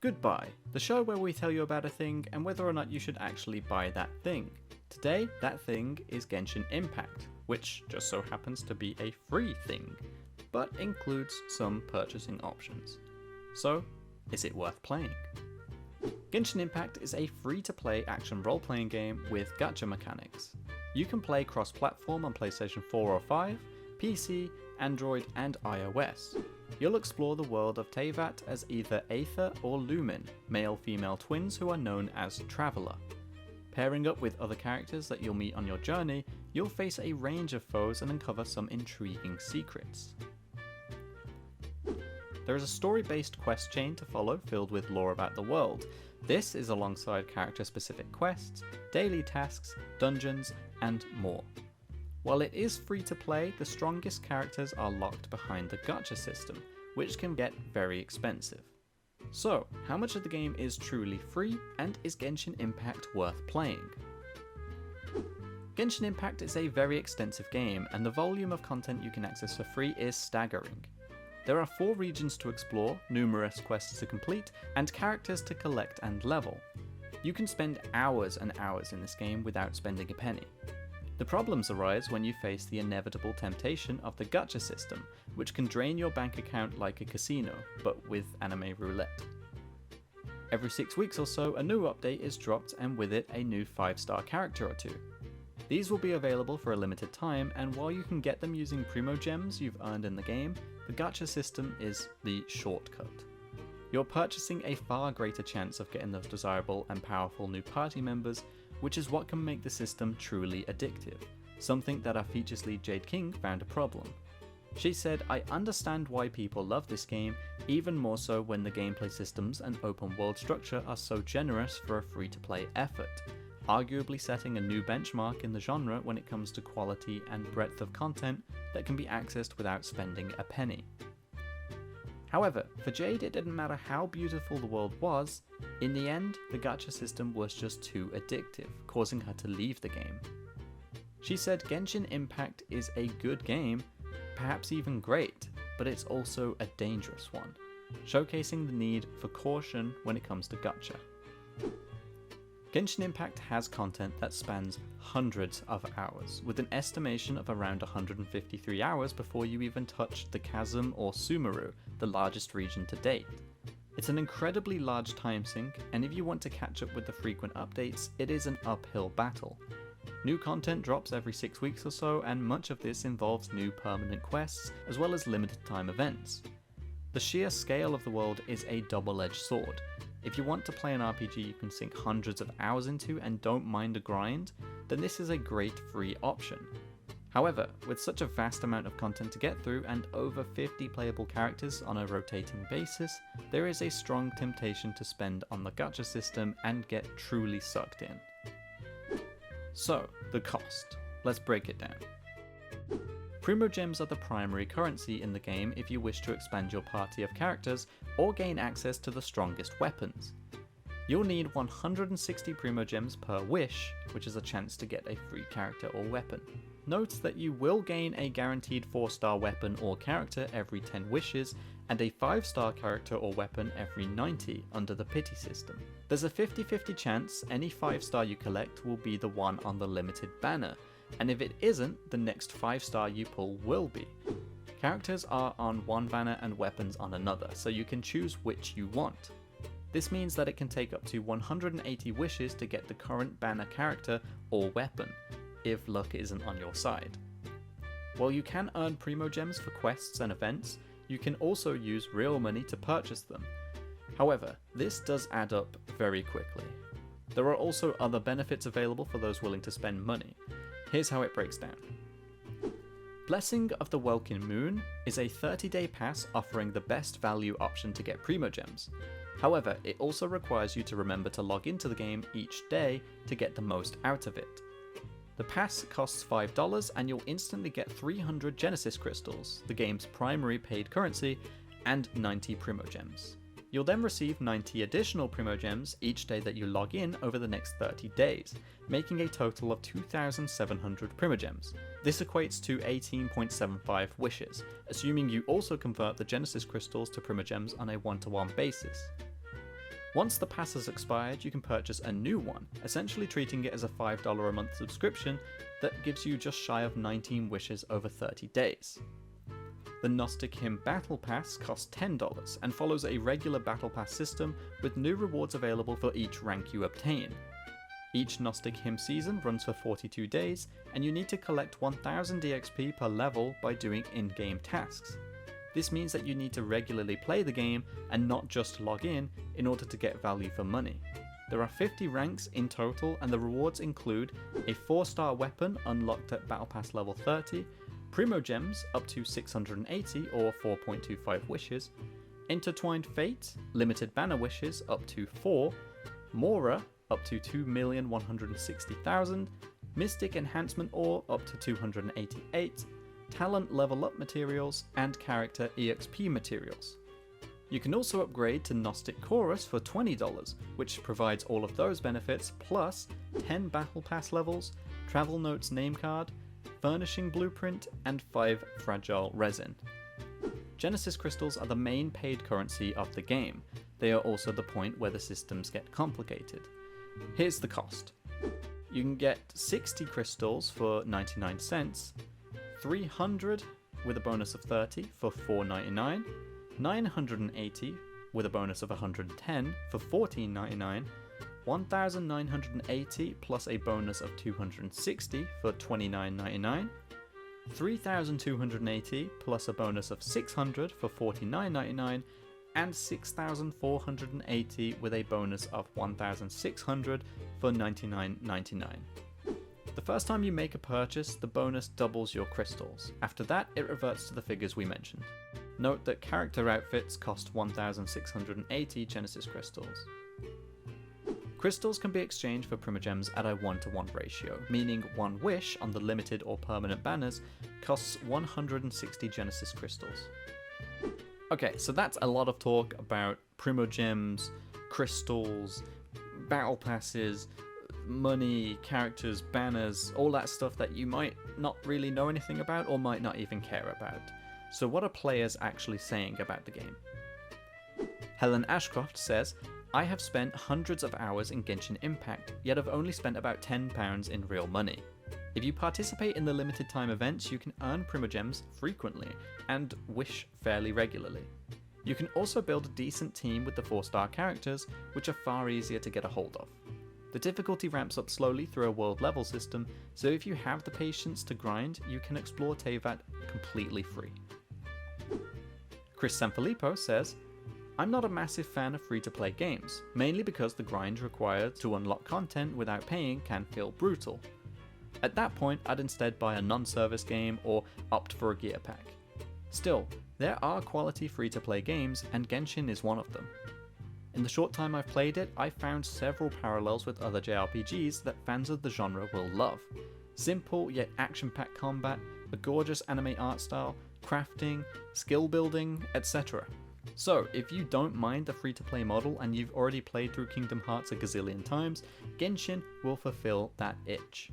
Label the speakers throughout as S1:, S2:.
S1: GoodBuy, the show where we tell you about a thing and whether or not you should actually buy that thing. Today, that thing is Genshin Impact, which just so happens to be a free thing, but includes some purchasing options. So, is it worth playing? Genshin Impact is a free-to-play action role-playing game with gacha mechanics. You can play cross-platform on PlayStation 4 or 5, PC, Android and iOS. You'll explore the world of Teyvat as either Aether or Lumin, male-female twins who are known as Traveller. Pairing up with other characters that you'll meet on your journey, you'll face a range of foes and uncover some intriguing secrets. There is a story-based quest chain to follow filled with lore about the world. This is alongside character-specific quests, daily tasks, dungeons, and more. While it is free to play, the strongest characters are locked behind the gacha system, which can get very expensive. So, how much of the game is truly free, and is Genshin Impact worth playing? Genshin Impact is a very extensive game, and the volume of content you can access for free is staggering. There are 4 regions to explore, numerous quests to complete, and characters to collect and level. You can spend hours and hours in this game without spending a penny. The problems arise when you face the inevitable temptation of the gacha system, which can drain your bank account like a casino, but with anime roulette. Every 6 weeks or so, a new update is dropped and with it a new 5-star character or 2. These will be available for a limited time, and while you can get them using Primo Gems you've earned in the game, the gacha system is the shortcut. You're purchasing a far greater chance of getting those desirable and powerful new party members, which is what can make the system truly addictive, something that our features lead Jade King found a problem. She said, "I understand why people love this game, even more so when the gameplay systems and open world structure are so generous for a free-to-play effort, arguably setting a new benchmark in the genre when it comes to quality and breadth of content that can be accessed without spending a penny." However, for Jade it didn't matter how beautiful the world was, in the end the gacha system was just too addictive, causing her to leave the game. She said Genshin Impact is a good game, perhaps even great, but it's also a dangerous one, showcasing the need for caution when it comes to gacha. Genshin Impact has content that spans hundreds of hours, with an estimation of around 153 hours before you even touch the Chasm or Sumeru, the largest region to date. It's an incredibly large time sink, and if you want to catch up with the frequent updates, it is an uphill battle. New content drops every 6 weeks or so, and much of this involves new permanent quests, as well as limited time events. The sheer scale of the world is a double-edged sword. If you want to play an RPG you can sink hundreds of hours into and don't mind a grind, then this is a great free option. However, with such a vast amount of content to get through and over 50 playable characters on a rotating basis, there is a strong temptation to spend on the gacha system and get truly sucked in. So, the cost. Let's break it down. Primo Gems are the primary currency in the game if you wish to expand your party of characters or gain access to the strongest weapons. You'll need 160 Primo Gems per wish, which is a chance to get a free character or weapon. Note that you will gain a guaranteed 4-star weapon or character every 10 wishes, and a 5-star character or weapon every 90 under the pity system. There's a 50-50 chance any 5-star you collect will be the one on the limited banner, and if it isn't, the next 5-star you pull will be. Characters are on one banner and weapons on another, so you can choose which you want. This means that it can take up to 180 wishes to get the current banner character or weapon, if luck isn't on your side. While you can earn Primo Gems for quests and events, you can also use real money to purchase them. However, this does add up very quickly. There are also other benefits available for those willing to spend money. Here's how it breaks down. Blessing of the Welkin Moon is a 30-day pass offering the best value option to get Primo Gems. However, it also requires you to remember to log into the game each day to get the most out of it. The pass costs $5 and you'll instantly get 300 Genesis Crystals, the game's primary paid currency, and 90 Primo Gems. You'll then receive 90 additional Primo Gems each day that you log in over the next 30 days, making a total of 2,700 Primo Gems. This equates to 18.75 wishes, assuming you also convert the Genesis Crystals to Primo Gems on a 1-to-1 basis. Once the pass has expired, you can purchase a new one, essentially treating it as a $5 a month subscription that gives you just shy of 19 wishes over 30 days. The Gnostic Hymn Battle Pass costs $10 and follows a regular Battle Pass system with new rewards available for each rank you obtain. Each Gnostic Hymn season runs for 42 days, and you need to collect 1000 EXP per level by doing in-game tasks. This means that you need to regularly play the game and not just log in order to get value for money. There are 50 ranks in total, and the rewards include a 4-star weapon unlocked at Battle Pass level 30, Primo Gems up to 680 or 4.25 wishes, Intertwined Fate, limited banner wishes up to 4, Mora up to 2,160,000, Mystic Enhancement Ore up to 288, Talent Level Up materials, and Character EXP materials. You can also upgrade to Gnostic Chorus for $20, which provides all of those benefits, plus 10 Battle Pass levels, Travel Notes name card, Furnishing Blueprint, and 5 Fragile Resin. Genesis Crystals are the main paid currency of the game. They are also the point where the systems get complicated. Here's the cost. You can get 60 crystals for 99 cents, 300 with a bonus of 30 for $4.99, 980 with a bonus of 110 for $14.99, 1980 plus a bonus of 260 for $29.99, 3280 plus a bonus of 600 for $49.99, and 6480 with a bonus of 1600 for $99.99. The first time you make a purchase, the bonus doubles your crystals. After that, it reverts to the figures we mentioned. Note that character outfits cost 1680 Genesis crystals. Crystals can be exchanged for Primogems at a 1-to-1 ratio, meaning one wish on the limited or permanent banners costs 160 Genesis crystals. Okay, so that's a lot of talk about Primogems, crystals, battle passes, money, characters, banners, all that stuff that you might not really know anything about or might not even care about. So what are players actually saying about the game? Helen Ashcroft says, "I have spent hundreds of hours in Genshin Impact, yet have only spent about £10 in real money. If you participate in the limited time events, you can earn Primogems frequently and wish fairly regularly. You can also build a decent team with the 4-star characters, which are far easier to get a hold of. The difficulty ramps up slowly through a world level system, so if you have the patience to grind, you can explore Teyvat completely free." Chris Sanfilippo says, "I'm not a massive fan of free-to-play games, mainly because the grind required to unlock content without paying can feel brutal. At that point, I'd instead buy a non-service game or opt for a gear pack. Still, there are quality free-to-play games, and Genshin is one of them. In the short time I've played it, I've found several parallels with other JRPGs that fans of the genre will love. Simple yet action-packed combat, a gorgeous anime art style, crafting, skill building, etc. So, if you don't mind the free-to-play model and you've already played through Kingdom Hearts a gazillion times, Genshin will fulfill that itch."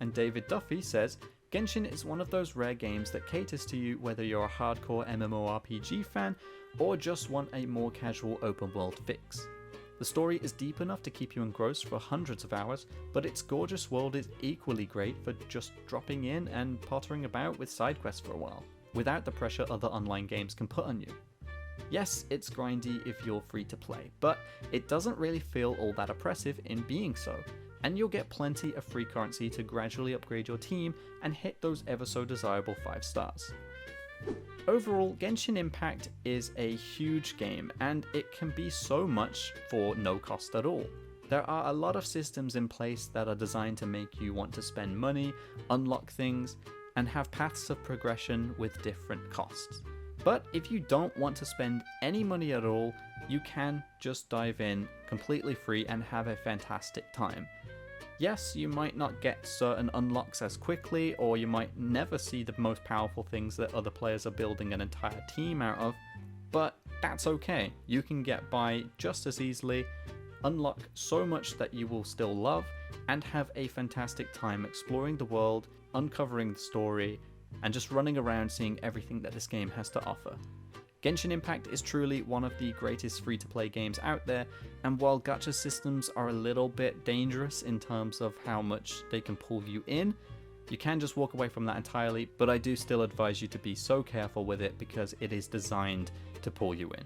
S1: And David Duffy says, "Genshin is one of those rare games that caters to you whether you're a hardcore MMORPG fan or just want a more casual open world fix. The story is deep enough to keep you engrossed for hundreds of hours, but its gorgeous world is equally great for just dropping in and pottering about with side quests for a while, without the pressure other online games can put on you. Yes, it's grindy if you're free to play, but it doesn't really feel all that oppressive in being so, and you'll get plenty of free currency to gradually upgrade your team and hit those ever so desirable 5 stars. Overall, Genshin Impact is a huge game, and it can be so much for no cost at all. There are a lot of systems in place that are designed to make you want to spend money, unlock things, and have paths of progression with different costs. But if you don't want to spend any money at all, you can just dive in completely free and have a fantastic time. Yes, you might not get certain unlocks as quickly, or you might never see the most powerful things that other players are building an entire team out of, but that's okay. You can get by just as easily, unlock so much that you will still love, and have a fantastic time exploring the world, uncovering the story, and just running around seeing everything that this game has to offer. Genshin Impact is truly one of the greatest free-to-play games out there, and while gacha systems are a little bit dangerous in terms of how much they can pull you in, you can just walk away from that entirely, but I do still advise you to be so careful with it because it is designed to pull you in.